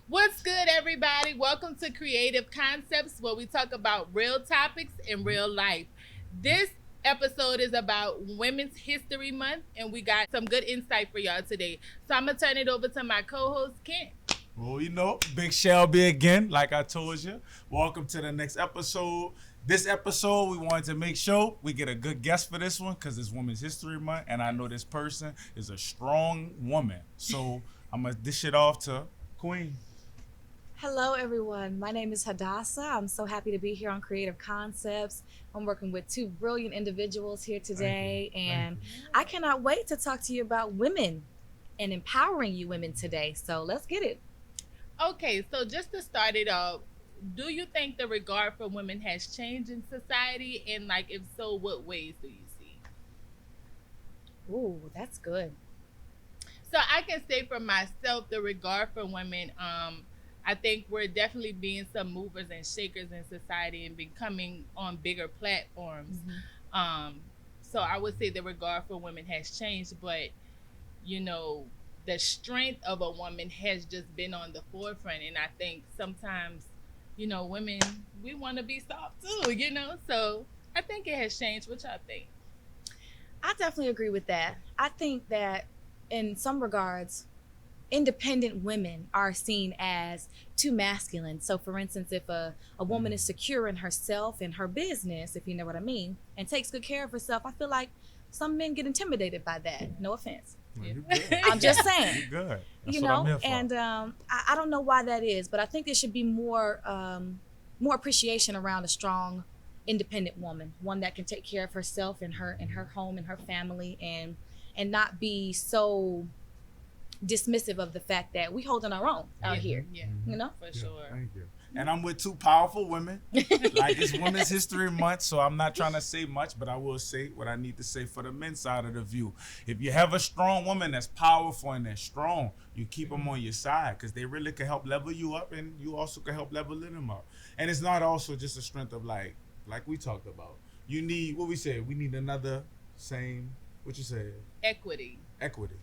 What's good, everybody? Welcome to Creative Koncepts, where we talk about real topics in real life. This episode is about Women's History Month, and we got some good insight for y'all today. So I'm going to turn it over to my co-host, Kent. Well, Big Shelby again, like I told you. Welcome to the next episode. This episode, we wanted to make sure we get a good guest for this one because it's Women's History Month, and I know this person is a strong woman. So I'm going to dish it off to Queen. Hello, everyone. My name is Hadassah. I'm so happy to be here on Creative Concepts. I'm working with two brilliant individuals here today, and I cannot wait to talk to you about women and empowering you women today. So let's get it. Okay, so just to start it off, do you think the regard for women has changed in society? And, if so, what ways do you see? Ooh, that's good. So I can say for myself, the regard for women, I think we're definitely being some movers and shakers in society and becoming on bigger platforms. So I would say the regard for women has changed, but the strength of a woman has just been on the forefront. And I think sometimes, women, we want to be soft too, So I think it has changed. What y'all think? I definitely agree with that. I think that in some regards, independent women are seen as too masculine. So for instance, if a woman is secure in herself and her business, if you know what I mean, and takes good care of herself, I feel like some men get intimidated by that. No offense. Well, I'm just saying. You're good. That's you what know, I'm here for. and I don't know why that is, but I think there should be more appreciation around a strong, independent woman, one that can take care of herself and her home and her family, and not be so dismissive of the fact that we holding our own out here. Yeah, for sure. Thank you. And I'm with two powerful women. It's Women's History Month, so I'm not trying to say much, but I will say what I need to say for the men's side of the view. If you have a strong woman that's powerful and that's strong, you keep them on your side because they really can help level you up, and you also can help level them up. And it's not also just a strength of like we talked about. You need, what we said, we need another same, what you said? Equity.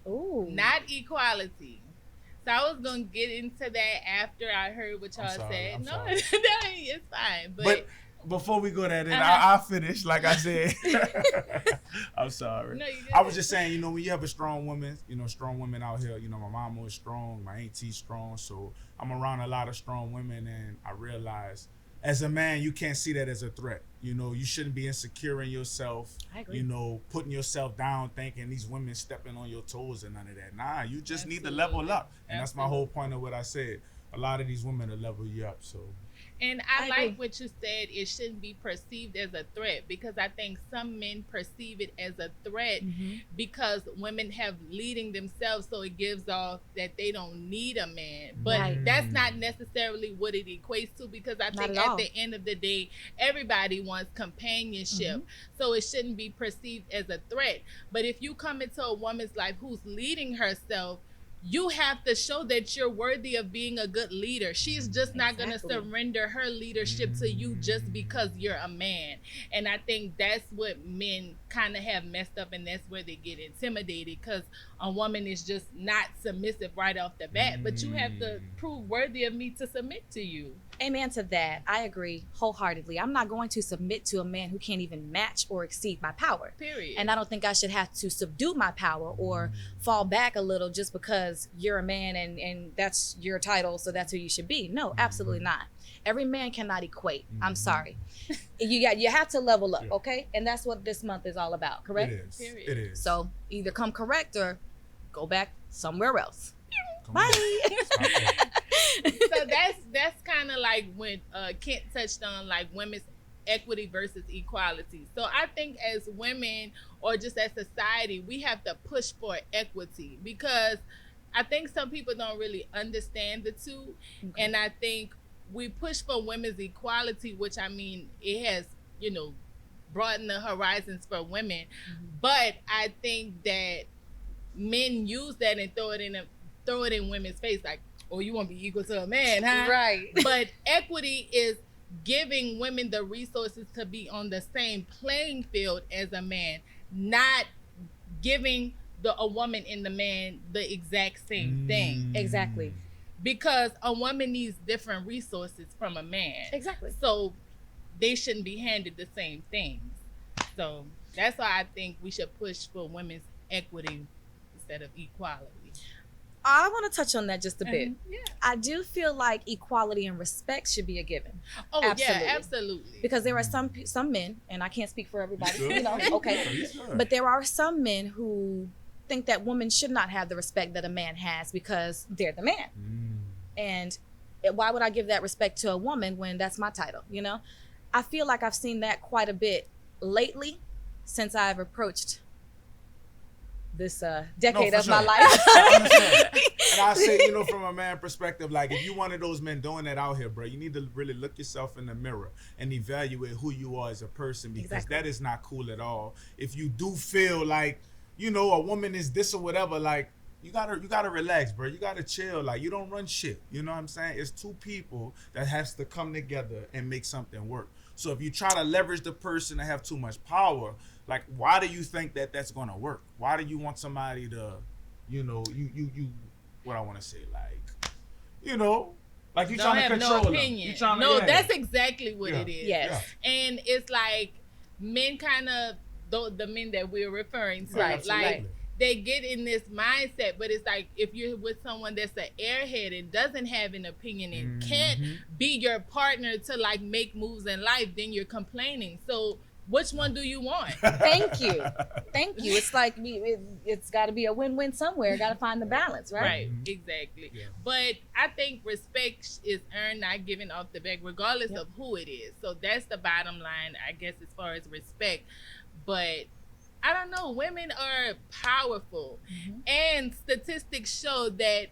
Ooh. Not equality. So I was gonna get into that after I heard what y'all said. I'm No, sorry. it's fine. But before we go that in, I'll finish. Like I said, I'm sorry. No, you good. I was just saying, when you have a strong woman, strong women out here. My mama was strong, my auntie's strong, so I'm around a lot of strong women, and I realize, as a man, you can't see that as a threat. You shouldn't be insecure in yourself. I agree. Putting yourself down, thinking these women stepping on your toes and none of that. Nah, you just need to level up. And that's my whole point of what I said. A lot of these women will level you up. So. And I I like agree. what you said. It shouldn't be perceived as a threat, because I think some men perceive it as a threat because women have leading themselves, so it gives off that they don't need a man. But Right. that's not necessarily what it equates to, because I Not think at at all. the end of the day, everybody wants companionship. So it shouldn't be perceived as a threat. But if you come into a woman's life who's leading herself, you have to show that you're worthy of being a good leader. She's just not going to Exactly. surrender her leadership to you just because you're a man. And I think that's what men kind of have messed up, and that's where they get intimidated, because a woman is just not submissive right off the bat. But you have to prove worthy of me to submit to you. Amen to that. I agree wholeheartedly. I'm not going to submit to a man who can't even match or exceed my power. Period. And I don't think I should have to subdue my power or fall back a little just because you're a man and that's your title, so that's who you should be. No, absolutely not. Every man cannot equate. I'm sorry. You have to level up, okay? And that's what this month is all about, correct? It is. Period. It is. So either come correct or go back somewhere else. Come Bye. on. So that's kind of like when Kent touched on women's equity versus equality. So I think as women, or just as society, we have to push for equity, because I think some people don't really understand the two. Okay. And I think we push for women's equality, which, I mean, it has broadened the horizons for women. But I think that men use that and throw it in women's face, like, oh, you want to be equal to a man, huh? Right. But equity is giving women the resources to be on the same playing field as a man, not giving a woman and the man the exact same thing. Exactly. because a woman needs different resources from a man. Exactly. So they shouldn't be handed the same things. So that's why I think we should push for women's equity instead of equality. I want to touch on that just a bit. Yeah. I do feel like equality and respect should be a given. Oh, absolutely. Yeah, absolutely. Because there are some men, and I can't speak for everybody, you know, okay. Sure. But there are some men who think that women should not have the respect that a man has because they're the man. And why would I give that respect to a woman when that's my title, you know? I feel like I've seen that quite a bit lately since I've approached this decade of my life. And I say, you know, from a man perspective, like if you one of those men doing that out here, bro, you need to really look yourself in the mirror and evaluate who you are as a person, because that is not cool at all. If you do feel like, you know, a woman is this or whatever, like you gotta relax, bro. You gotta chill. Like you don't run shit. You know what I'm saying? It's two people that has to come together and make something work. So if you try to leverage the person to have too much power, like why do you think that that's gonna work? Why do you want somebody to, you know, you what I want to say, like, you know, like you trying to control them. You trying to, that's exactly what it is. Yes. And it's like men kind of, the men that we're referring to, like they get in this mindset, but it's like if you're with someone that's an airhead and doesn't have an opinion and can't be your partner to like make moves in life, then you're complaining. So which one do you want? Thank you. It's like it's got to be a win-win somewhere. Got to find the balance, right? Right, exactly. Yeah. But I think respect is earned, not given off the back, regardless of who it is. So that's the bottom line, I guess, as far as respect. But I don't know, women are powerful, and statistics show that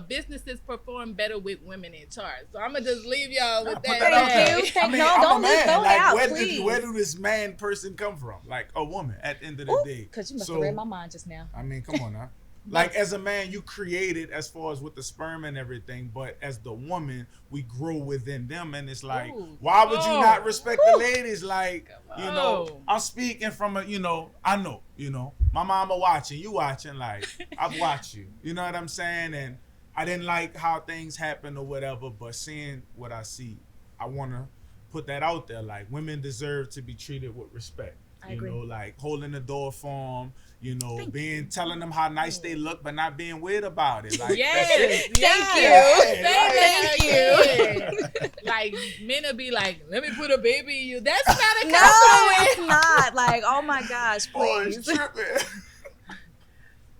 businesses perform better with women in charge. So I'm gonna just leave y'all with that. Thank you. I mean, don't leave those out, please. Where do this man person come from? Like a woman at the end of the day. Because you must have read my mind just now. I mean, come on now. Like as a man, you created as far as with the sperm and everything, but as the woman, we grow within them, and it's like, why would you not respect the ladies? Like, you know, I'm speaking from a, you know, I know, you know, my mama watching, you watching, like I've watched you, you know what I'm saying? And I didn't like how things happen or whatever, but seeing what I see, I want to put that out there. Like women deserve to be treated with respect. I agree. Know, like holding the door for them, you know, telling them how nice they look, but not being weird about it. Like, Thank you. Like men will be like, let me put a baby in you. That's not a compliment. No, it's not. Like, oh my gosh, please. Oh, it's tripping.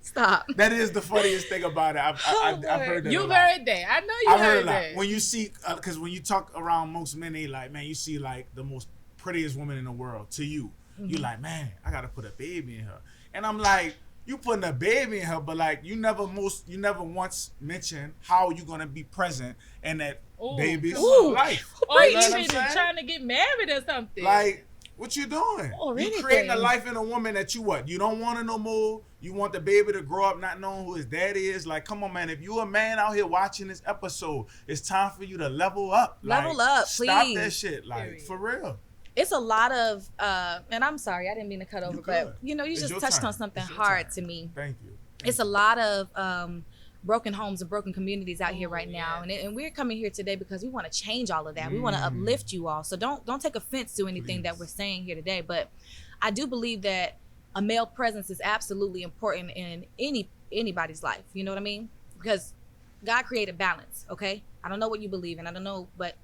Stop. That is the funniest thing about it. I've heard that. You've heard that. I know you heard that. When you see, because when you talk around most men, they like, man, you see like the most prettiest woman in the world to you. You're like, man, I gotta put a baby in her. And I'm like, you putting a baby in her, but like you never once mentioned how you gonna be present in that baby's life. Or even trying to get married or something. Like, what you doing? You creating a life in a woman that you don't want her no more. You want the baby to grow up not knowing who his daddy is. Like, come on, man. If you a man out here watching this episode, it's time for you to level up. Level up, please. Stop that shit. Like, for real. It's a lot of, and I'm sorry, I didn't mean to cut over, but you know, you just touched on something hard to me. Thank you. It's a lot of broken homes and broken communities out here right now, and we're coming here today because we want to change all of that. We want to uplift you all. So don't take offense to anything that we're saying here today. But I do believe that a male presence is absolutely important in anybody's life. You know what I mean? Because God created balance. Okay, I don't know what you believe in. I don't know, but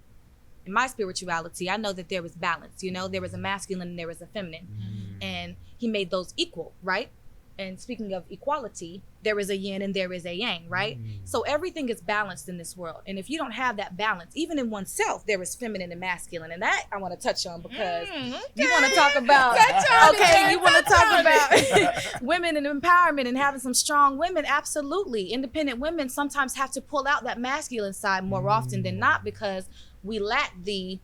in my spirituality, I know that there is balance. You know, there is a masculine and there is a feminine, and He made those equal, right? And speaking of equality, there is a yin and there is a yang, right? So everything is balanced in this world. And if you don't have that balance, even in oneself, there is feminine and masculine. And that I want to touch on because you want to talk about, you want to talk about women and empowerment and having some strong women. Absolutely. Independent women sometimes have to pull out that masculine side more often than not because we lack the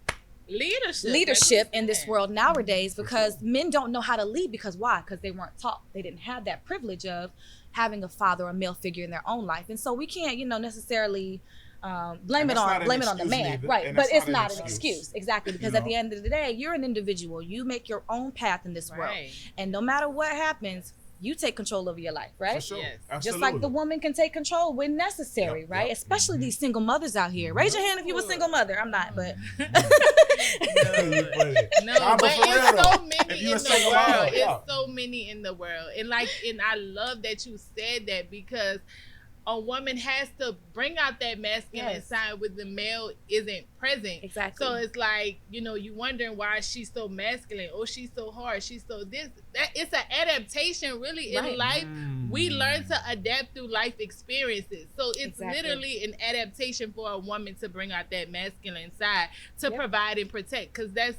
leadership in this world nowadays because men don't know how to lead because why? Because they weren't taught. They didn't have that privilege of having a father or male figure in their own life. And so we can't, necessarily blame it on the man. Either. Right. But it's not an excuse. Exactly. Because at the end of the day, you're an individual. You make your own path in this world. And no matter what happens, you take control over your life, right? For sure. Yes. Just Absolutely. like the woman can take control when necessary, Yep, right? yep. Especially these single mothers out here. Raise your hand if you're a single mother. I'm not, but No, Nah, but for real, it's so though. many If you in a the single world. mom, It's yeah. so many in the world. And I love that you said that, because a woman has to bring out that masculine Yes. side when the male isn't present. Exactly. So it's like, you wondering why she's so masculine, or she's so hard, she's so this. That it's an adaptation really in Right. life. We learn to adapt through life experiences. So it's Exactly. literally an adaptation for a woman to bring out that masculine side to Yep. provide and protect, because that's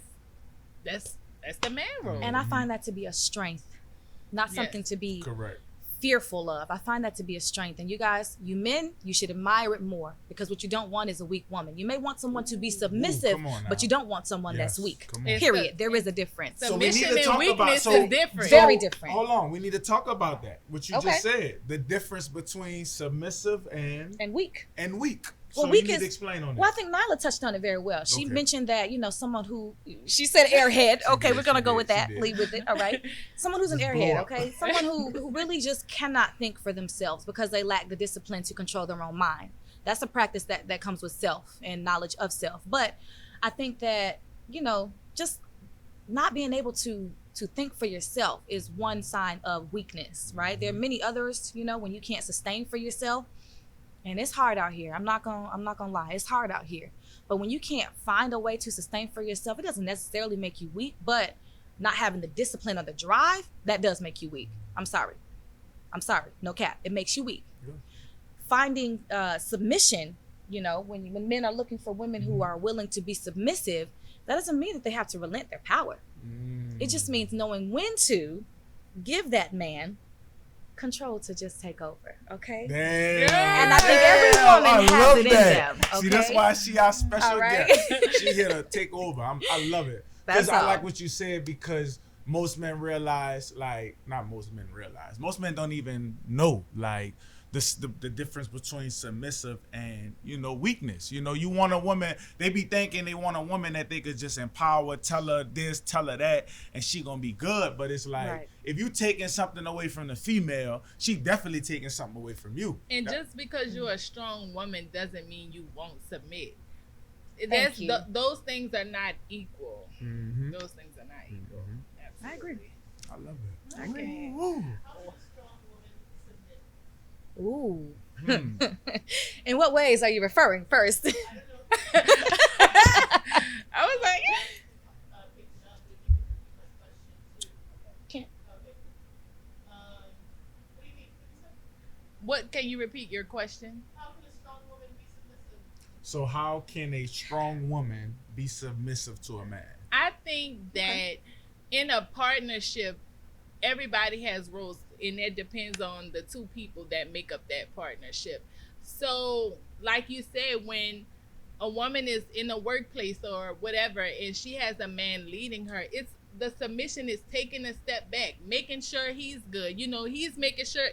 the man role. and I find that to be a strength, not something Yes. to be Correct. fearful of. I find that to be a strength. And you guys, you men, you should admire it more, because what you don't want is a weak woman. You may want someone to be submissive, come on now. but you don't want someone that's Yes, weak. come on. It's Period. There is a difference. So we need Submission to and talk weakness about- is different. Very different. Hold on. We need to talk about that. What you Okay. just said. The difference between submissive and And weak. weak. Well, So weak you need is- to explain on that. Well, I think Nyla touched on it very well. She Okay. mentioned that, someone who, she said airhead. Okay, did, we're going to she go did, with that. she did. Lead with it. All right. Someone who's an Just airhead, blow up. okay? Someone who really just cannot think for themselves because they lack the discipline to control their own mind. That's a practice that comes with self and knowledge of self. But I think that, just not being able to think for yourself is one sign of weakness, right? There are many others, when you can't sustain for yourself. And it's hard out here. I'm not gonna lie. It's hard out here. But when you can't find a way to sustain for yourself, it doesn't necessarily make you weak, but not having the discipline or the drive, that does make you weak. I'm sorry. No cap. It makes you weak. Yeah. Finding submission, when men are looking for women who are willing to be submissive, that doesn't mean that they have to relent their power. It just means knowing when to give that man control to just take over, okay? Damn. And I think every woman has love it in that. them, See, that's okay? why she our special All right. guest. She here to take over. I love it. Because That's I all. like what you said, because most men realize, not most men realize, most men don't even know, the difference between submissive and, weakness. You want a woman, they be thinking they want a woman that they could just empower, tell her this, tell her that, and she gonna be good. But it's like, Right. if you taking something away from the female, she definitely taking something away from you. And just because you're a strong woman doesn't mean you won't submit. Thank you. Those things are not equal. Mm-hmm. Those things are not equal. Absolutely. I agree. I love it. Okay. Ooh. Ooh. Hmm. In what ways are you referring first? I was like, Can't. what? Can you repeat your question? So how can a strong woman be submissive to a man? I think that in a partnership, everybody has roles, and it depends on the two people that make up that partnership. So, like you said, when a woman is in a workplace or whatever, and she has a man leading her, it's the submission is taking a step back, making sure he's good. He's making sure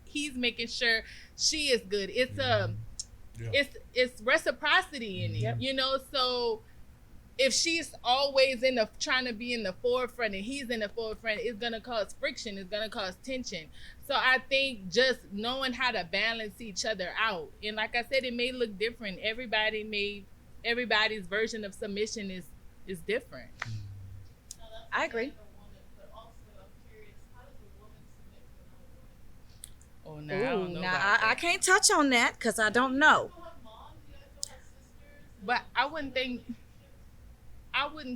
he's making sure she is good. It's Yeah. it's reciprocity in it, Yep. So if she's always trying to be in the forefront and he's in the forefront, it's gonna cause friction. It's gonna cause tension. So I think just knowing how to balance each other out, and like I said, it may look different. Everybody's version of submission is different. I agree. Oh, no, I don't know. Now about I that. can't touch on that because I don't know. But I wouldn't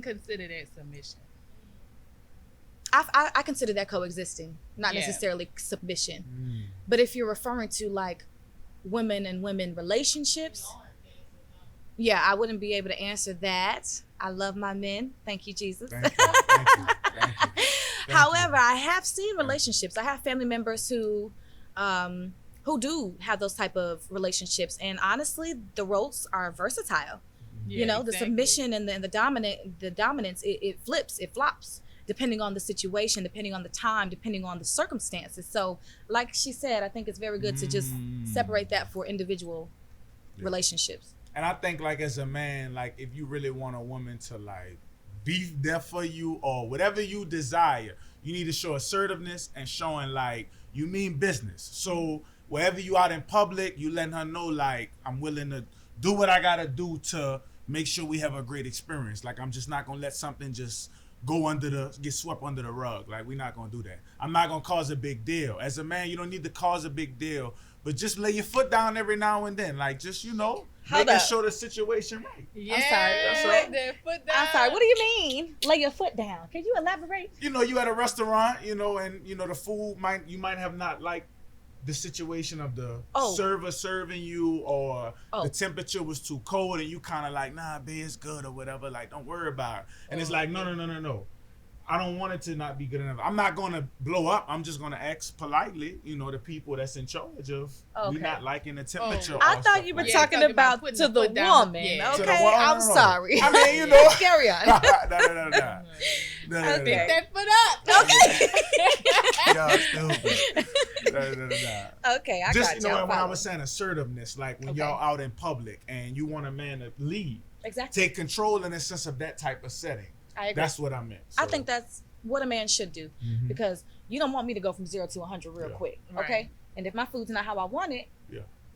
consider that submission. I consider that coexisting, not Yeah. necessarily submission. Mm. But if you're referring to like women and women relationships, yeah, I wouldn't be able to answer that. I love my men. Thank you, Jesus. Thank you. Thank you. Thank you. However, I have seen relationships. I have family members who do have those type of relationships, and honestly, the roles are versatile. Yeah, The exactly. submission and the dominance, it flips, it flops, depending on the situation, depending on the time, depending on the circumstances. So, like she said, I think it's very good to just separate that for individual relationships. And I think, as a man, if you really want a woman to be there for you or whatever you desire, you need to show assertiveness and showing like you mean business. So wherever you out in public, you letting her know like I'm willing to do what I gotta do to make sure we have a great experience. Like I'm just not gonna let something just get swept under the rug. Like we're not gonna do that. I'm not gonna cause a big deal. As a man, you don't need to cause a big deal, but just lay your foot down every now and then. Like just making sure the situation right. Yeah, I'm sorry. That's lay all. their foot down. I'm sorry. What do you mean? Lay your foot down. Can you elaborate? You at a restaurant, and the food you might have not liked the situation of the server serving you, or the temperature was too cold and you kind of like, nah, babe, it's good or whatever. Like, don't worry about it. And it's like, no. I don't want it to not be good enough. I'm not going to blow up. I'm just going to ask politely, the people that's in charge of we not liking the temperature. I thought you were talking about to the woman. Yeah. Okay, No. I'm sorry. I mean, Carry on. No. Pick that foot up. Okay. Y'all stupid. Okay, I just, got you. When I was saying assertiveness, like when y'all out in public and you want a man to lead. Exactly. Take control in the sense of that type of setting. I agree. That's what I meant. So. I think that's what a man should do, because you don't want me to go from 0 to 100 real quick, okay? Right. And if my food's not how I want it,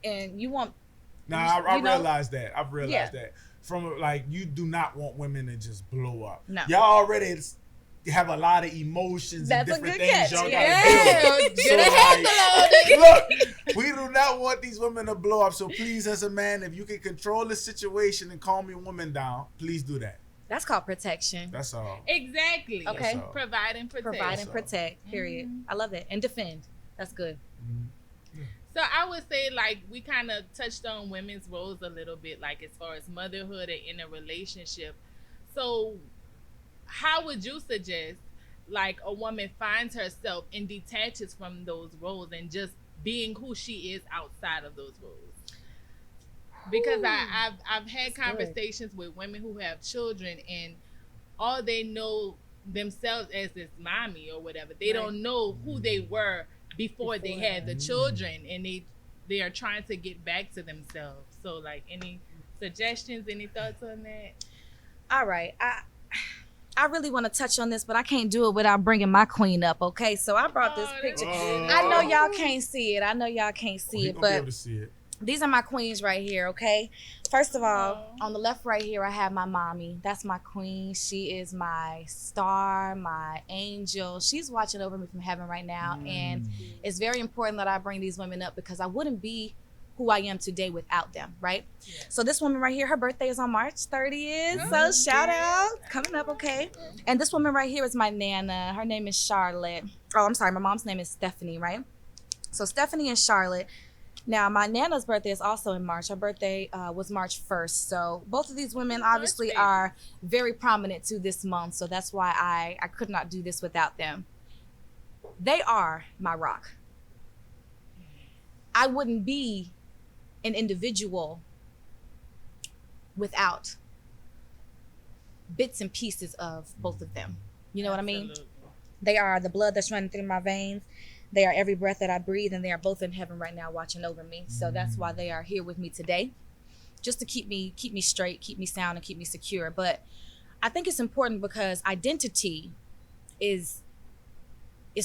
and you want... I realize that. I've realized that. From you do not want women to just blow up. No. Y'all already have a lot of emotions and different things y'all gotta deal with. Get a handle on it. Look, we do not want these women to blow up. So please, as a man, if you can control the situation and calm your woman down, please do that. That's called protection. That's all. Exactly. Okay. Provide and protect. Provide and protect, period. I love it. And defend. That's good. So I would say we kind of touched on women's roles a little bit, as far as motherhood and in a relationship. So how would you suggest a woman finds herself and detaches from those roles and just being who she is outside of those roles? Because I've had conversations with women who have children, and all they know themselves as this mommy or whatever. They don't know who they were before they had the children, and they are trying to get back to themselves. So any suggestions, any thoughts on that? All right. I really want to touch on this, but I can't do it without bringing my queen up, okay? So I brought this picture. I know y'all can't see it. But be able to see it. These are my queens right here, okay? First of all, on the left right here, I have my mommy. That's my queen. She is my star, my angel. She's watching over me from heaven right now. And it's very important that I bring these women up, because I wouldn't be who I am today without them, right? Yeah. So this woman right here, her birthday is on March 30th. So shout out, coming up, okay? And this woman right here is my Nana. Her name is Charlotte. Oh, I'm sorry, my mom's name is Stephanie, right? So Stephanie and Charlotte. Now, my Nana's birthday is also in March. Her birthday was March 1st. So both of these women obviously are very prominent to this month. So that's why I could not do this without them. They are my rock. I wouldn't be an individual without bits and pieces of both of them. You know what I mean? They are the blood that's running through my veins. They are every breath that I breathe, and they are both in heaven right now watching over me. So that's why they are here with me today, just to keep me straight, keep me sound, and keep me secure. But I think it's important because identity is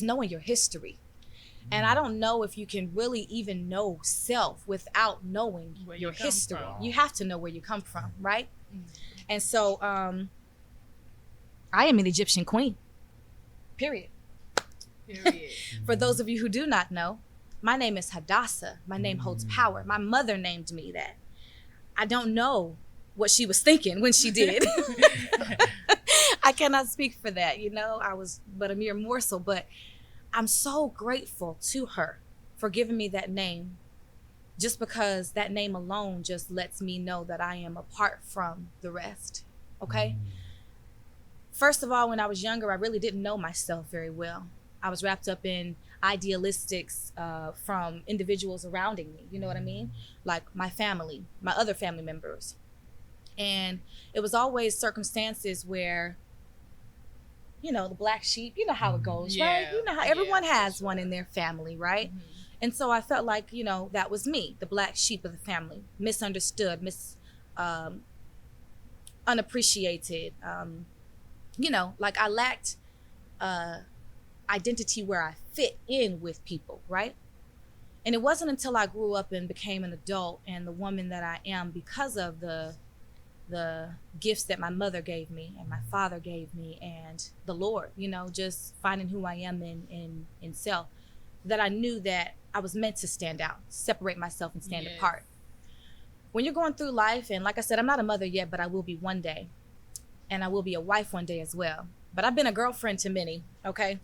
knowing your history. And I don't know if you can really even know self without knowing your history. You have to know where you come from, right? And so I am an Egyptian queen, period. For those of you who do not know, my name is Hadassah. My name holds power. My mother named me that. I don't know what she was thinking when she did. I cannot speak for that. I was but a mere morsel, but I'm so grateful to her for giving me that name, just because that name alone just lets me know that I am apart from the rest, okay? First of all, when I was younger, I really didn't know myself very well. I was wrapped up in idealistics from individuals surrounding me, you know what I mean? Like my family, my other family members. And it was always circumstances where, the black sheep, you know how it goes, right? You know how everyone has one in their family, right? And so I felt like, that was me, the black sheep of the family, misunderstood, unappreciated, like I lacked identity where I fit in with people, right? And it wasn't until I grew up and became an adult and the woman that I am because of the gifts that my mother gave me and my father gave me and the Lord, just finding who I am in self, that I knew that I was meant to stand out, separate myself and stand apart. When you're going through life, and like I said, I'm not a mother yet, but I will be one day. And I will be a wife one day as well. But I've been a girlfriend to many, okay?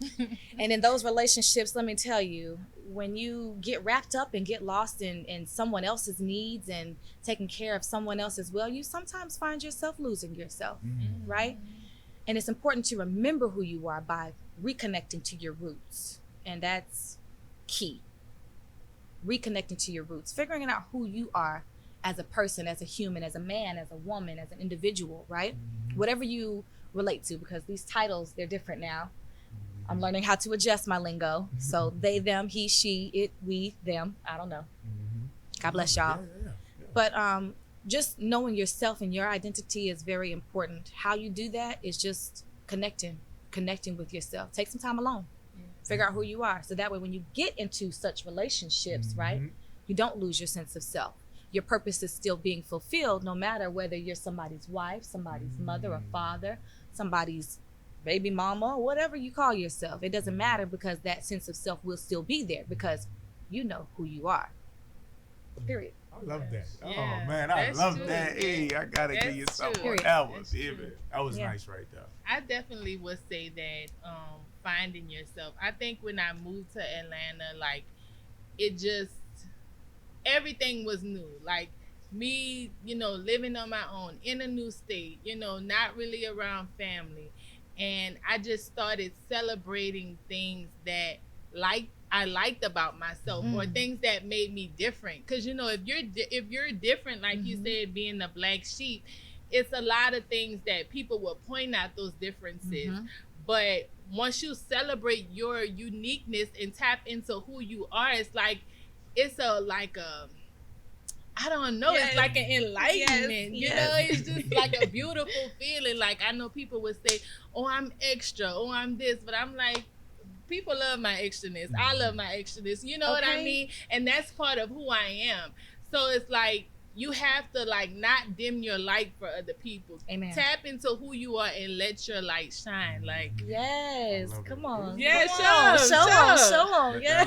And in those relationships, let me tell you, when you get wrapped up and get lost in someone else's needs and taking care of someone else as well, you sometimes find yourself losing yourself, right? And it's important to remember who you are by reconnecting to your roots. And that's key. Reconnecting to your roots, figuring out who you are as a person, as a human, as a man, as a woman, as an individual, right? Whatever you relate to, because these titles, they're different now. I'm learning how to adjust my lingo. So they, them, he, she, it, we, them. I don't know. God bless y'all. Yeah. But just knowing yourself and your identity is very important. How you do that is just connecting with yourself. Take some time alone. Figure out who you are. So that way when you get into such relationships, right, you don't lose your sense of self. Your purpose is still being fulfilled no matter whether you're somebody's wife, somebody's mother or father, somebody's baby mama, or whatever you call yourself. It doesn't matter, because that sense of self will still be there because you know who you are. Period. I love that. Yeah, oh man, I love true. that. Hey, I gotta give you something more. That was nice right there. I definitely would say that finding yourself. I think when I moved to Atlanta, like it just everything was new. Like me, living on my own in a new state, not really around family. And I just started celebrating things that I liked about myself, or things that made me different. Because if you're different, like you said, being the black sheep, it's a lot of things that people will point out those differences. But once you celebrate your uniqueness and tap into who you are, it's I don't know. Yes. It's like an enlightenment. It's just like a beautiful feeling. Like I know people would say, "Oh, I'm extra. Oh, I'm this," but I'm like, people love my extraness. I love my extraness. You know what I mean? And that's part of who I am. So it's like you have to not dim your light for other people. Amen. Tap into who you are and let your light shine. Like yes, come on. Yeah, show on. Yeah,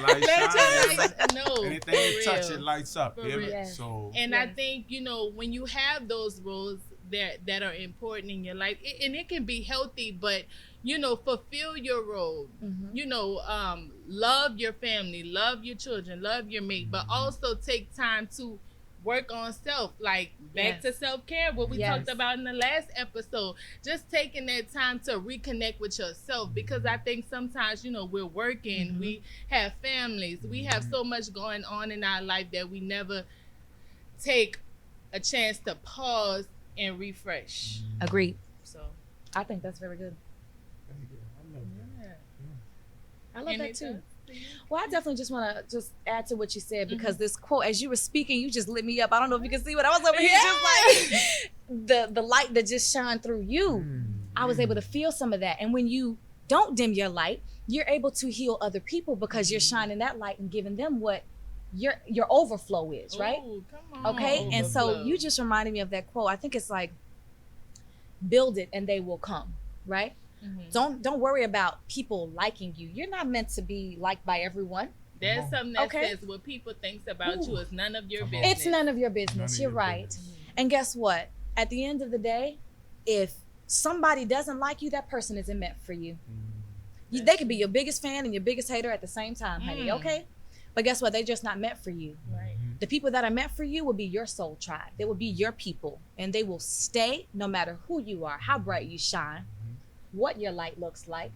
no. Anything you touch, it lights up. Yes. So, and I think when you have those roles that are important in your life, and it can be healthy, but fulfill your role. Love your family, love your children, love your mate, but also take time to work on self, like back to self-care, what we talked about in the last episode. Just taking that time to reconnect with yourself, because I think sometimes we're working, we have families, we have so much going on in our life that we never take a chance to pause and refresh. Agreed. So I think that's very good. I love that too. Well, I definitely just want to just add to what you said, because this quote, as you were speaking, you just lit me up. I don't know if you can see what I was over here, just like the light that just shined through you. I was able to feel some of that. And when you don't dim your light, you're able to heal other people, because you're shining that light and giving them what your overflow is, right? Ooh, come on. Okay. Overflow. And so you just reminded me of that quote. I think it's like, build it and they will come, right? Don't worry about people liking you. You're not meant to be liked by everyone. There's something that says what people think about you is none of your business. It's none of your business. You're right. And guess what? At the end of the day, if somebody doesn't like you, that person isn't meant for you. They could be your biggest fan and your biggest hater at the same time, honey. Okay? But guess what? They're just not meant for you. Right. The people that are meant for you will be your soul tribe. They will be your people, and they will stay no matter who you are, how bright you shine, what your light looks like,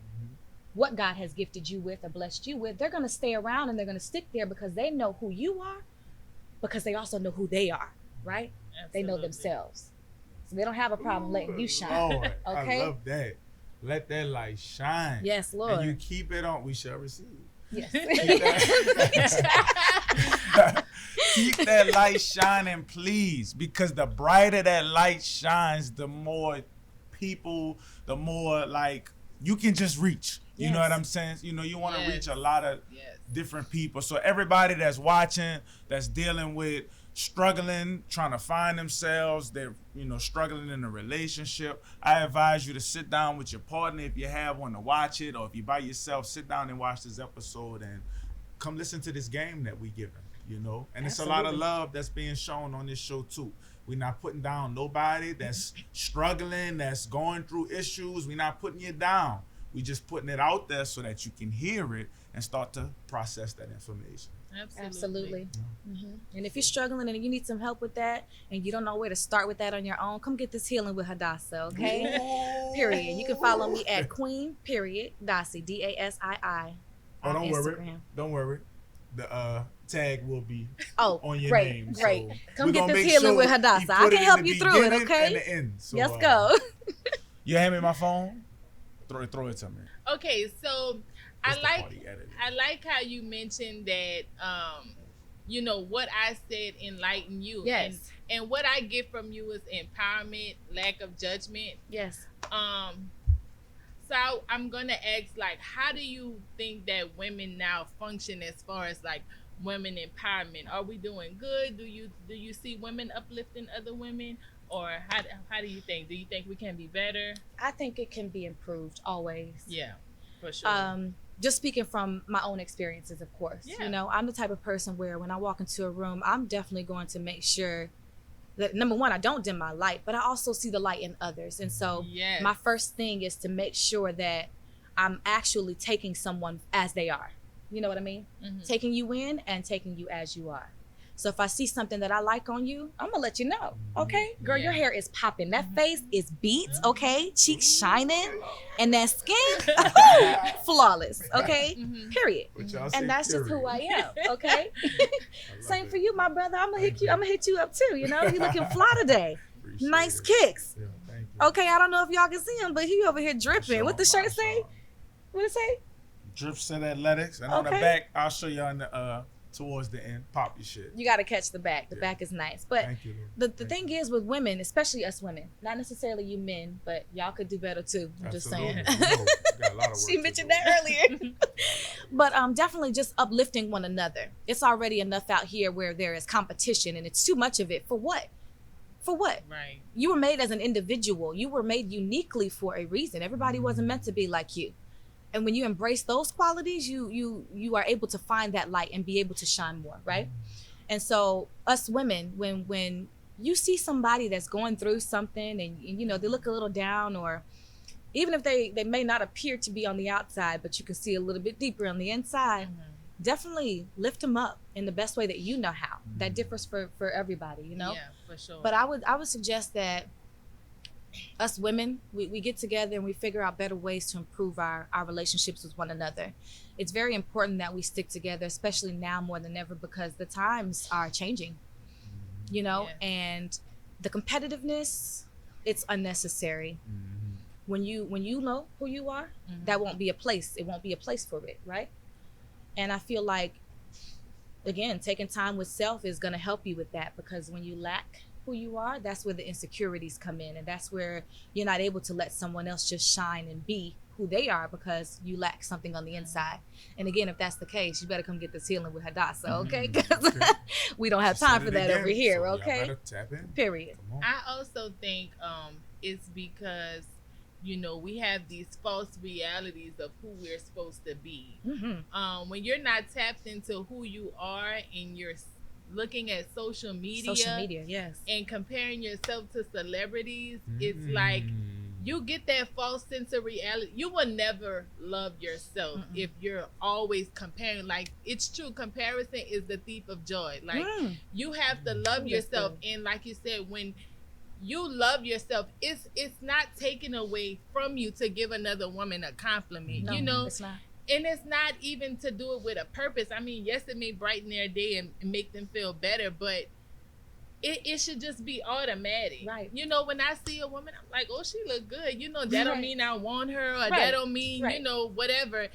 what God has gifted you with or blessed you with. They're going to stay around and they're going to stick there because they know who you are, because they also know who they are, right? Absolutely. They know themselves. So they don't have a problem letting you shine. Lord, okay? I love that. Let that light shine. Yes, Lord. And you keep it on. We shall receive. Yes. Keep that light shining, please, because the brighter that light shines, the more people, the more like you can just reach. You know what I'm saying? You know, you want to reach a lot of different people. So everybody that's watching, that's dealing with struggling, trying to find themselves, they're, you know, struggling in a relationship, I advise you to sit down with your partner if you have one to watch it, or if you're by yourself, sit down and watch this episode and come listen to this game that we giving, you know? And it's a lot of love that's being shown on this show too. We're not putting down nobody that's struggling, that's going through issues. We're not putting you down. We just putting it out there so that you can hear it and start to process that information. Absolutely. And if you're struggling and you need some help with that and you don't know where to start with that on your own, come get this healing with Hadassah, okay? Period. You can follow me at Queen, Dassii, D-A-S-I-I. Oh, don't Instagram. worry. Don't worry. The tag will be on your name. Great. So come get this healing with Hadassah. I can help you through it, okay? And the end. So, let's go. You hand me my phone? Throw it to me. Okay, so I like how you mentioned that you know, what I said enlighten you. Yes. And what I get from you is empowerment, lack of judgment. Yes. So I'm gonna ask, like, how do you think that women now function as far as like women empowerment? Are we doing good? Do you see women uplifting other women? Or how do you think? Do you think we can be better? I think it can be improved always. Yeah, for sure. Just speaking from my own experiences, of course. Yeah. You know, I'm the type of person where when I walk into a room, I'm definitely going to make sure that, number one, I don't dim my light, but I also see the light in others. And so my first thing is to make sure that I'm actually taking someone as they are. You know what I mean? Taking you in and taking you as you are. So if I see something that I like on you, I'm gonna let you know. Okay, girl, your hair is popping. That face is beat. Okay, cheeks shining, and that skin flawless. Okay, period. And that's just who I am. Okay. Same for you, my brother. I'm gonna hit you up too. You know, you looking fly today. Nice kicks. Yeah, thank you. Okay, I don't know if y'all can see him, but he over here dripping. What the shirt say? What it say? Drip Set Athletics, and on the back, I'll show you on the towards the end. Pop your shit. You got to catch the back. The back is nice. But the thing is with women, especially us women, not necessarily you men, but y'all could do better too. I'm just saying. She mentioned that earlier. But definitely just uplifting one another. It's already enough out here where there is competition and it's too much of it. For what? For what? Right. You were made as an individual. You were made uniquely for a reason. Everybody wasn't meant to be like you. And when you embrace those qualities, you are able to find that light and be able to shine more, right? And so us women, when you see somebody that's going through something and you know, they look a little down, or even if they may not appear to be on the outside, but you can see a little bit deeper on the inside, definitely lift them up in the best way that you know how. That differs for everybody, you know? Yeah, for sure. But I would suggest that us women, we get together and we figure out better ways to improve our relationships with one another. It's very important that we stick together, especially now more than ever, because the times are changing, you know, and the competitiveness, it's unnecessary. When you know who you are, that won't be a place. It won't be a place for it, right? And I feel like, again, taking time with self is going to help you with that, because when you lack who you are, that's where the insecurities come in, and that's where you're not able to let someone else just shine and be who they are because you lack something on the inside. And again, if that's the case, you better come get this healing with Hadassah, okay? Because we don't have time for that over here, so okay? Tap in. Period. I also think it's because, you know, we have these false realities of who we're supposed to be. When you're not tapped into who you are and you're looking at social media, yes, and comparing yourself to celebrities, it's like you get that false sense of reality. You will never love yourself if you're always comparing. Like, it's true, comparison is the thief of joy. Like, you have to love yourself, and like you said, when you love yourself, it's not taken away from you to give another woman a compliment. No, you know, it's not. And it's not even to do it with a purpose. I mean, yes, it may brighten their day and make them feel better, but it should just be automatic. Right. You know, when I see a woman, I'm like, oh, she look good. You know, that don't mean I want her, or that don't mean, you know, whatever.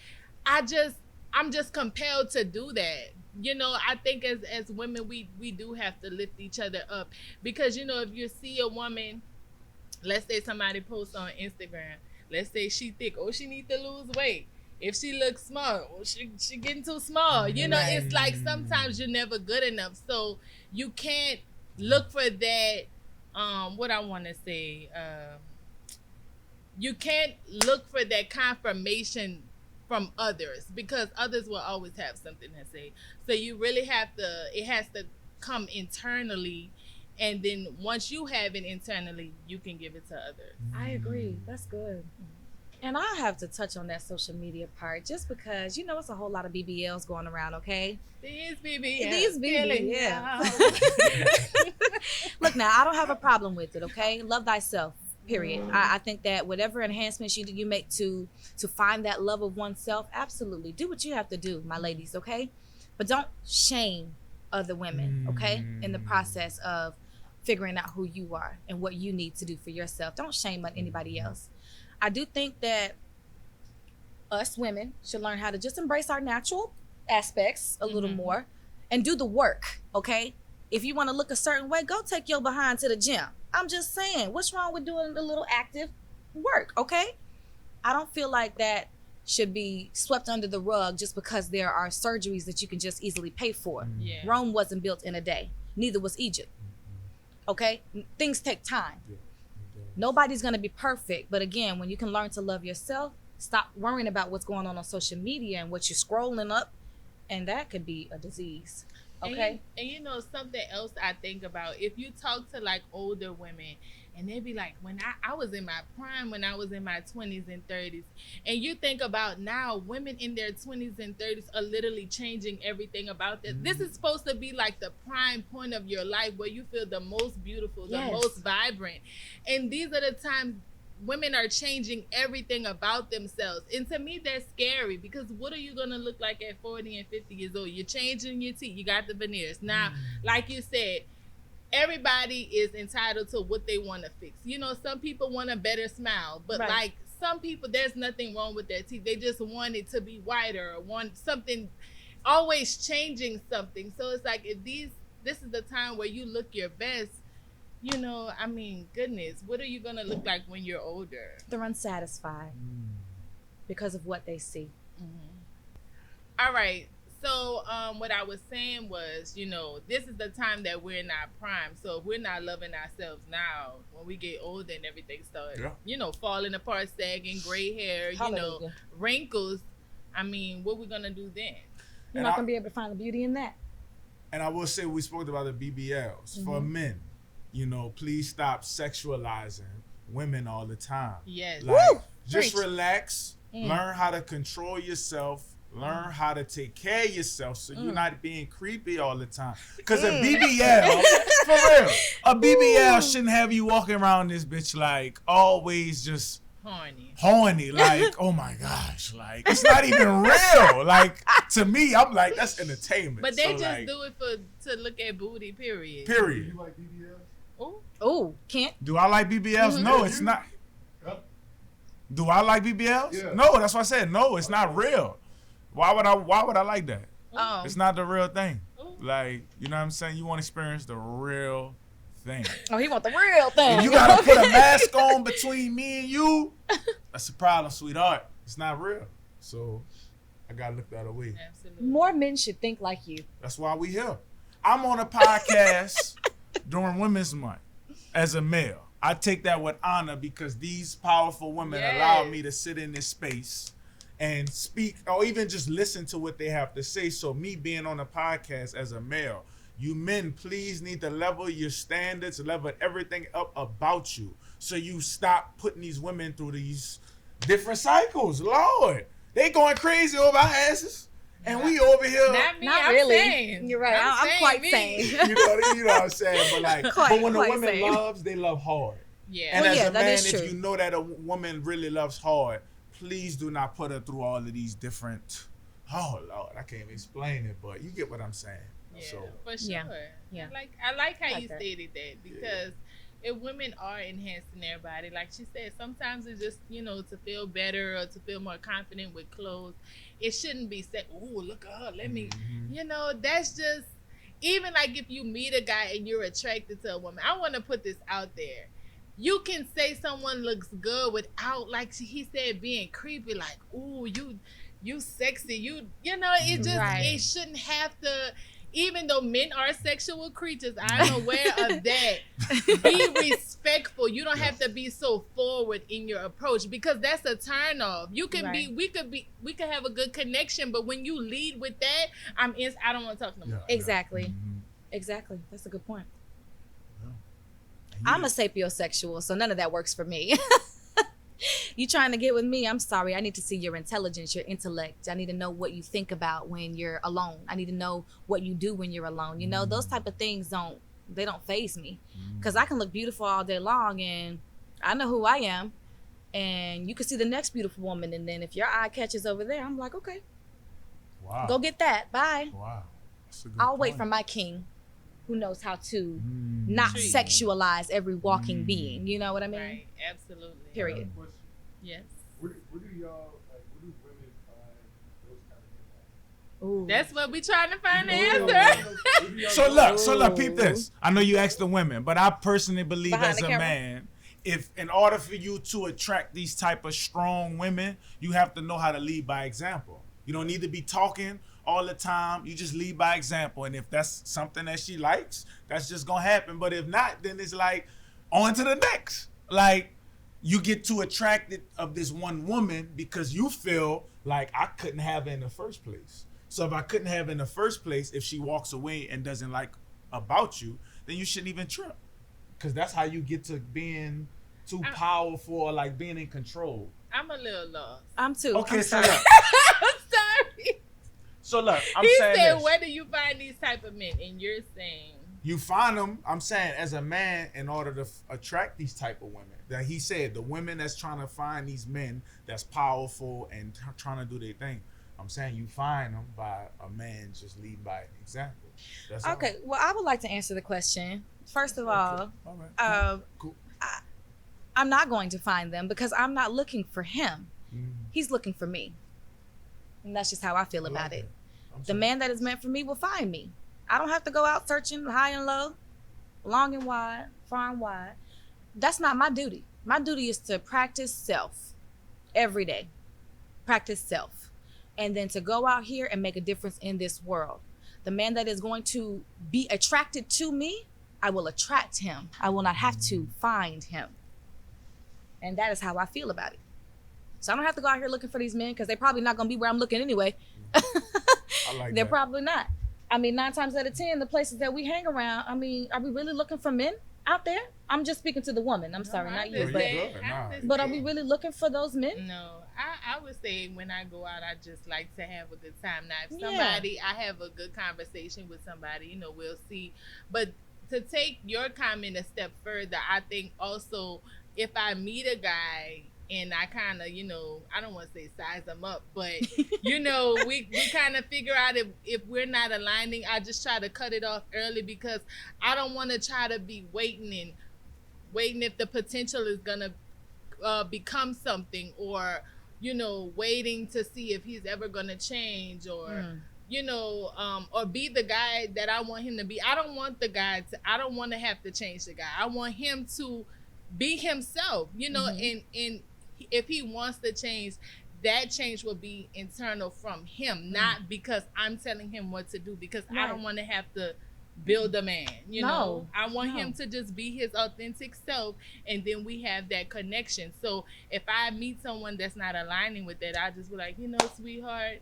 I'm just compelled to do that. You know, I think as women, we do have to lift each other up, because, you know, if you see a woman let's say somebody posts on Instagram. Let's say she thick. Oh, she need to lose weight. If she looks small, oh, she getting too small. You know, it's like sometimes you're never good enough. So you can't look for that. What I want to say. You can't look for that confirmation from others because others will always have something to say. So you really have to. It has to come internally. And then once you have it internally, you can give it to others. I agree. That's good. And I have to touch on that social media part just because, you know, it's a whole lot of BBLs going around, okay? These BBLs. These BBLs, yeah. Look, now, I don't have a problem with it, okay? Love thyself, period. I think that whatever enhancements you make to find that love of oneself, absolutely. Do what you have to do, my ladies, okay? But don't shame other women, okay? In the process of figuring out who you are and what you need to do for yourself. Don't shame anybody else. I do think that us women should learn how to just embrace our natural aspects a little more and do the work, okay? If you want to look a certain way, go take your behind to the gym. I'm just saying, what's wrong with doing a little active work, okay? I don't feel like that should be swept under the rug just because there are surgeries that you can just easily pay for. Yeah. Rome wasn't built in a day. Neither was Egypt, okay? Things take time. Nobody's going to be perfect. But again, when you can learn to love yourself, stop worrying about what's going on social media and what you're scrolling up. And that could be a disease. Okay. And you know, something else I think about, if you talk to like older women and they be like, when I was in my prime, when I was in my 20s and 30s, and you think about now, women in their 20s and 30s are literally changing everything about this. This is supposed to be like the prime point of your life where you feel the most beautiful, the most vibrant. And these are the times women are changing everything about themselves. And to me, that's scary because what are you going to look like at 40 and 50 years old? You're changing your teeth. You got the veneers. Now, like you said, everybody is entitled to what they want to fix. You know, some people want a better smile, but like some people, there's nothing wrong with their teeth. They just want it to be whiter or want something, always changing something. So it's like, if this is the time where you look your best, you know, I mean, goodness, what are you going to look like when you're older? They're unsatisfied because of what they see. All right. So what I was saying was, you know, this is the time that we're in our prime. So if we're not loving ourselves now, when we get older and everything starts, you know, falling apart, sagging, gray hair, you know, wrinkles, I mean, what we going to do then? You're not going to be able to find the beauty in that. And I will say, we spoke about the BBLs. For men, you know, please stop sexualizing women all the time. Yes. Like, just relax, learn how to control yourself, learn how to take care of yourself so you're not being creepy all the time. Because a BBL, for real, a BBL shouldn't have you walking around this bitch like always just horny, like, oh my gosh, like, it's not even real. Like, to me, I'm like, that's entertainment. But they so, just like, do it to look at booty, period. Do you like BBLs? Oh, can't. Do I like BBLs? No, it's not. Do I like BBLs? Yeah. No, that's what I said. No, it's not real. Why would I like that? Oh. It's not the real thing. Like, you know what I'm saying? You want to experience the real thing. Oh, he want the real thing. If you gotta put a mask on between me and you, that's a problem, sweetheart. It's not real. So I gotta look the other way. Absolutely. More men should think like you. That's why we here. I'm on a podcast during Women's Month as a male. I take that with honor because these powerful women allow me to sit in this space and speak or even just listen to what they have to say. So me being on a podcast as a male, you men, please need to level your standards, level everything up about you. So you stop putting these women through these different cycles. Lord, they going crazy over our asses. And we over here. Not me, Not I'm really. saying. You're right. I'm quite sane. You know what I'm saying? But like, but when a quite woman same. loves, they love hard. Yeah. And Well, as yeah, a that man, is true. if you know that a woman really loves hard, please do not put her through all of these different. Oh Lord, I can't even explain it, but you get what I'm saying. Yeah, So for sure. Yeah. I like how Like you that. stated that because if women are enhancing their body, like she said, sometimes it's just, you know, to feel better or to feel more confident with clothes. It shouldn't be said, oh, look at her, let me, you know, that's just, even like if you meet a guy and you're attracted to a woman, I want to put this out there. you can say someone looks good without, like he said, being creepy. Like, ooh, you sexy. You know, it just it shouldn't have to. Even though men are sexual creatures, I'm aware of that. Be respectful. You don't have to be so forward in your approach, because that's a turn off. You can be, we could have a good connection, but when you lead with that, I don't want to talk no more. Exactly. Exactly. That's a good point. I'm a sapiosexual, so none of that works for me. You trying to get with me? I'm sorry. I need to see your intelligence, your intellect. I need to know what you think about when you're alone. I need to know what you do when you're alone. You know, those type of things don't faze me, because I can look beautiful all day long and I know who I am, and you can see the next beautiful woman, and then if your eye catches over there, I'm like, okay, go get that. Bye. Wow. I'll wait for my king, who knows how to not sexualize every walking being. You know what I mean? Right. Absolutely. Period. Yes. Where do y'all, like, where do women find those kind of men? Ooh. That's what we trying to find the answer. So look, peep this. I know you asked the women, but I personally believe Behind as the a camera. man, if in order for you to attract these type of strong women, you have to know how to lead by example. You don't need to be talking all the time. You just lead by example. And if that's something that she likes, that's just gonna happen. But if not, then it's like on to the next. Like, you get too attracted of this one woman because you feel like I couldn't have her in the first place. So if I couldn't have her in the first place, if she walks away and doesn't like about you, then you shouldn't even trip. Because that's how you get to being too powerful or like being in control. I'm a little lost. I'm too. Okay, I'm so sorry. look. I'm sorry. So look, I'm He saying said, this. where do you find these type of men? And you're saying, You find them, I'm saying, as a man, in order to attract these type of women. That he said, the women that's trying to find these men that's powerful and trying to do their thing. I'm saying you find them by a man just lead by example. That's all. Okay, well, I would like to answer the question. First of all, All right. Cool. I'm not going to find them because I'm not looking for him. Mhm. He's looking for me. And that's just how I feel about it. I'm The sorry. man that is meant for me will find me. I don't have to go out searching high and low, long and wide, far and wide. That's not my duty. My duty is to practice self every day. Practice self. And then to go out here and make a difference in this world. The man that is going to be attracted to me, I will attract him. I will not have to find him. And that is how I feel about it. So I don't have to go out here looking for these men because they're probably not going to be where I'm looking anyway. I like They're that. probably not. I mean, 9 times out of 10, the places that we hang around, I mean, are we really looking for men out there? I'm just speaking to the woman. I'm sorry, not you. you But, good. Nah. but are we really looking for those men? no, I would say when I go out, I just like to have a good time. Now, if Yeah. somebody, I have a good conversation with somebody, you know, we'll see. But to take your comment a step further, I think also if I meet a guy and I kind of, you know, I don't want to say size them up, but, you know, we kind of figure out if we're not aligning, I just try to cut it off early because I don't want to try to be waiting if the potential is going to become something, or, you know, waiting to see if he's ever going to change, or, you know, or be the guy that I want him to be. I don't want to have to change the guy. I want him to be himself, you know, and if he wants to change, that change will be internal from him, not because I'm telling him what to do, because I don't want to have to build a man, you know. I want him to just be his authentic self, and then we have that connection. So if I meet someone that's not aligning with that, I just be like, you know, sweetheart,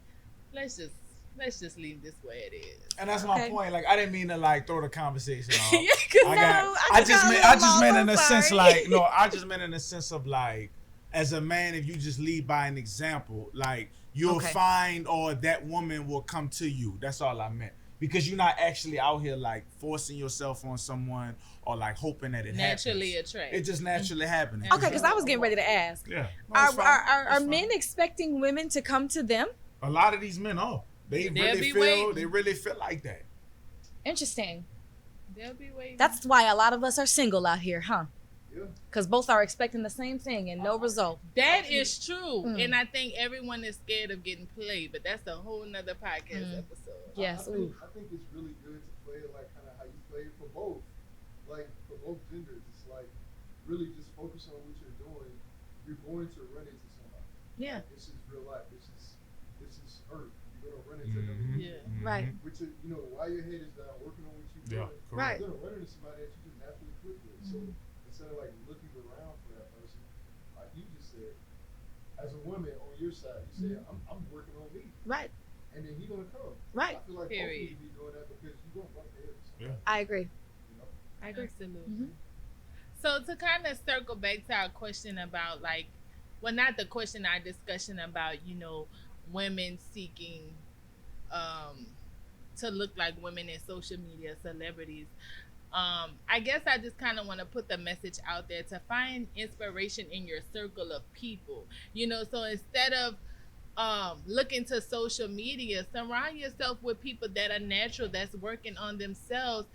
let's just leave this where it is. And that's my point. Like, I didn't mean to like throw the conversation off. Yeah, 'cause I just meant in a sense like, no, I just meant in a sense of like, as a man, if you just lead by an example, like you'll find, or that woman will come to you. That's all I meant. Because you're not actually out here like forcing yourself on someone or like hoping that it naturally happens. attract. It just naturally happening. Okay, because I was getting ready to ask. Yeah. No, it's fine. Are It's men fine. expecting women to come to them? A lot of these men are. They really feel like that. Interesting. They'll be waiting. That's why a lot of us are single out here, huh? Yeah. Because both are expecting the same thing and no result. That is true. And I think everyone is scared of getting played, but that's a whole nother podcast episode. Yes. I think it's really good to play it like kind of how you play it for both, like for both genders. It's like really just focus on what you're doing, you're going to run into somebody. Yeah. Like, this is real life. This is Earth. You're gonna run into them. Yeah. Right. Which is, while your head is down, working on what you're doing, Right. you're gonna run into somebody that you just naturally click with. So instead of like looking around for that person, like you just said, as a woman on your side, you say, I'm working on me. Right. And then he's gonna come. Right. I feel like both of Period. you be doing that because you're gonna bump heads. Yeah. I agree. I agree. Absolutely. Mhm. So to kind of circle back to our question about not the question, our discussion about, women seeking to look like women in social media, celebrities. I guess I just kind of want to put the message out there to find inspiration in your circle of people. So instead of looking to social media, surround yourself with people that are natural, that's working on themselves,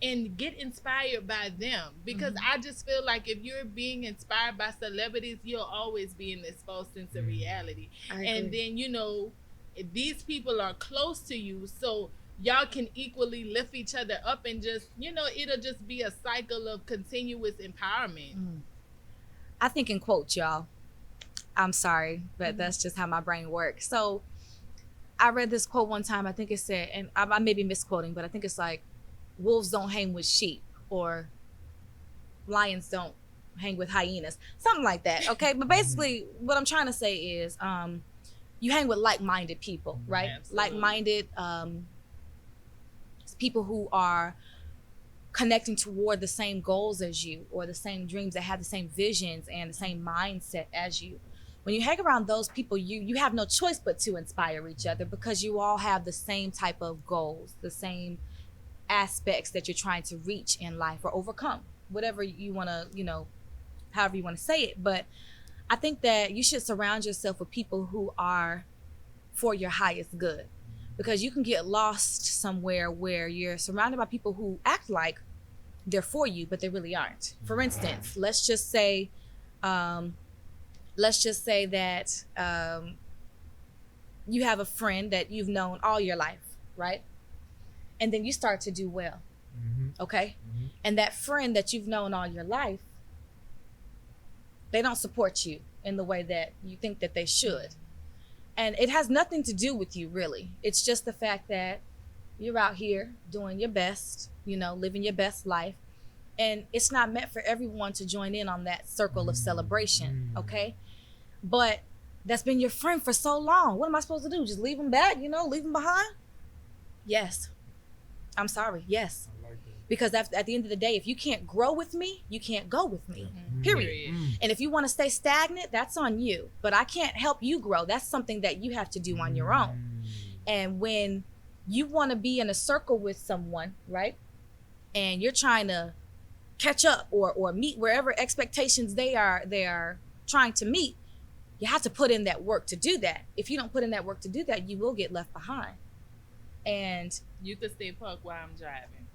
and get inspired by them. Because I just feel like if you're being inspired by celebrities, you'll always be in this false sense of reality. And then, if these people are close to you, so y'all can equally lift each other up, and just, it'll just be a cycle of continuous empowerment. I think in quotes, y'all. I'm sorry, but that's just how my brain works. So I read this quote one time. I think it said, and I may be misquoting, but I think it's like, wolves don't hang with sheep, or lions don't hang with hyenas, something like that. Okay. But basically what I'm trying to say is, you hang with like-minded people, right? Absolutely. Like-minded people who are connecting toward the same goals as you, or the same dreams, that have the same visions and the same mindset as you. When you hang around those people, you have no choice but to inspire each other, because you all have the same type of goals, the same aspects that you're trying to reach in life or overcome, whatever you want to, however you want to say it. But I think that you should surround yourself with people who are for your highest good, because you can get lost somewhere where you're surrounded by people who act like they're for you, but they really aren't. For instance, let's just say that you have a friend that you've known all your life, right? And then you start to do well, okay? And that friend that you've known all your life, they don't support you in the way that you think that they should. And it has nothing to do with you, really. It's just the fact that you're out here doing your best, living your best life. And it's not meant for everyone to join in on that circle of celebration, okay? But that's been your friend for so long. What am I supposed to do? Just leave them back, leave them behind? Yes. I'm sorry. Yes. I like that. Because at the end of the day, if you can't grow with me, you can't go with me. Period. And if you want to stay stagnant, that's on you. But I can't help you grow. That's something that you have to do on your own. And when you want to be in a circle with someone, right? And you're trying to catch up or meet wherever expectations they are trying to meet, you have to put in that work to do that. If you don't put in that work to do that, you will get left behind. And you could stay parked while I'm driving.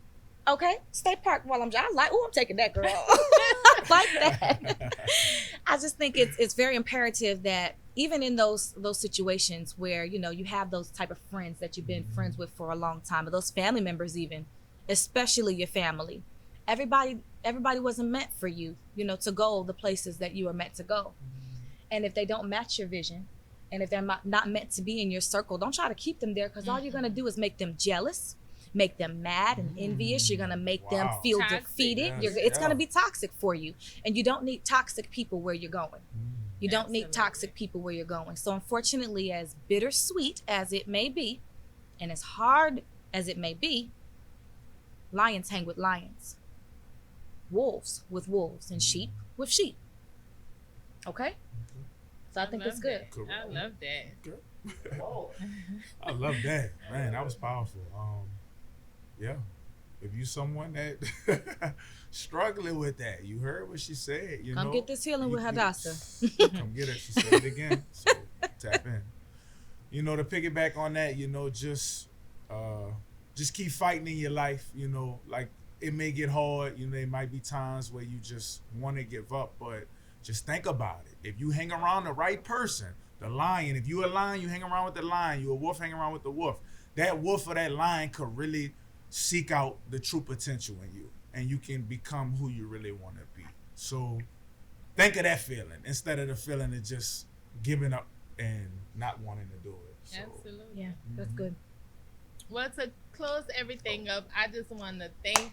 Okay, stay parked while I'm driving. I'm taking that, girl. I like that. I just think it's very imperative that even in those situations where you have those type of friends that you've been friends with for a long time, or those family members, even, especially your family. Everybody wasn't meant for you, to go the places that you are meant to go. And if they don't match your vision, and if they're not meant to be in your circle, don't try to keep them there, because all you're going to do is make them jealous, make them mad and envious. You're going to make them feel toxic. defeated. Yes. It's going to be toxic for you. And you don't need toxic people where you're going. You don't need toxic people where you're going. So unfortunately, as bittersweet as it may be, and as hard as it may be, lions hang with lions, wolves with wolves, and sheep with sheep. Okay? So I think it's good. Cool. I love that. I love that, man. That was powerful. Yeah, if you someone that struggling with that, you heard what she said. Come get this healing with Hadassah. Come get it. She said it again. So tap in. To piggyback on that, just keep fighting in your life. Like it may get hard. There might be times where you just want to give up, but just think about it. If you hang around the right person, the lion, if you a lion, you hang around with the lion. You a wolf, hang around with the wolf. That wolf or that lion could really seek out the true potential in you, and you can become who you really want to be. So think of that feeling instead of the feeling of just giving up and not wanting to do it. So, Absolutely. Yeah, that's good. Well, to close everything up, I just want to thank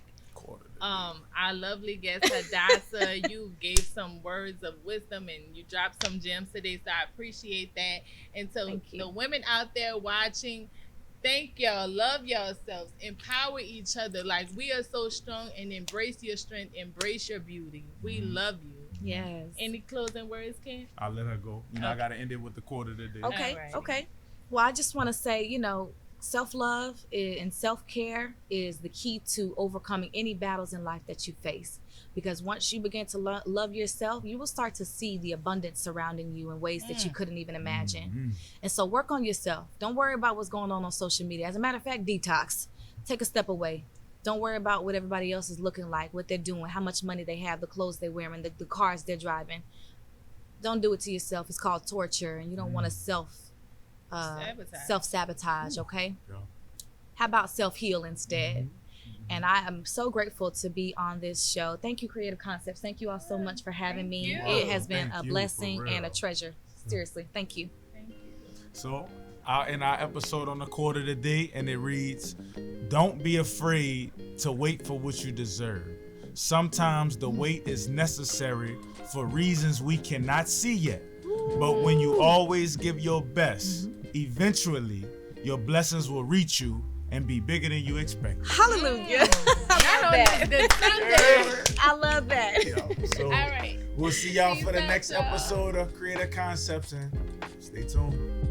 our lovely guest Hadassah. You gave some words of wisdom and you dropped some gems today, so I appreciate that. And so the women out there watching, thank y'all, love yourselves, empower each other. Like, we are so strong, and embrace your strength, embrace your beauty. We love you. Yes. Any closing words, Ken? I'll let her go. You know, I gotta end it with the quote of the day. Okay. Alright. Okay. Well, I just want to say, you know, self-love and self-care is the key to overcoming any battles in life that you face. Because once you begin to love yourself, you will start to see the abundance surrounding you in ways that you couldn't even imagine. And so work on yourself. Don't worry about what's going on social media. As a matter of fact, detox. Take a step away. Don't worry about what everybody else is looking like, what they're doing, how much money they have, the clothes they're wearing, the cars they're driving. Don't do it to yourself. It's called torture, and you don't want to self-sabotage, okay? Yeah. How about self-heal instead? And I am so grateful to be on this show. Thank you, Kreative Koncepts. Thank you all so much for having me. you. It has been Thank a you, blessing for and a real. treasure. Seriously, thank you. So, in our episode on the quote of the day, and it reads, "Don't be afraid to wait for what you deserve. Sometimes the wait is necessary for reasons we cannot see yet. But when you always give your best, eventually your blessings will reach you and be bigger than you expect." Hallelujah. I love that. I love that. So, All right. we'll see y'all See for the you next later. episode of Creative Concepts, and stay tuned.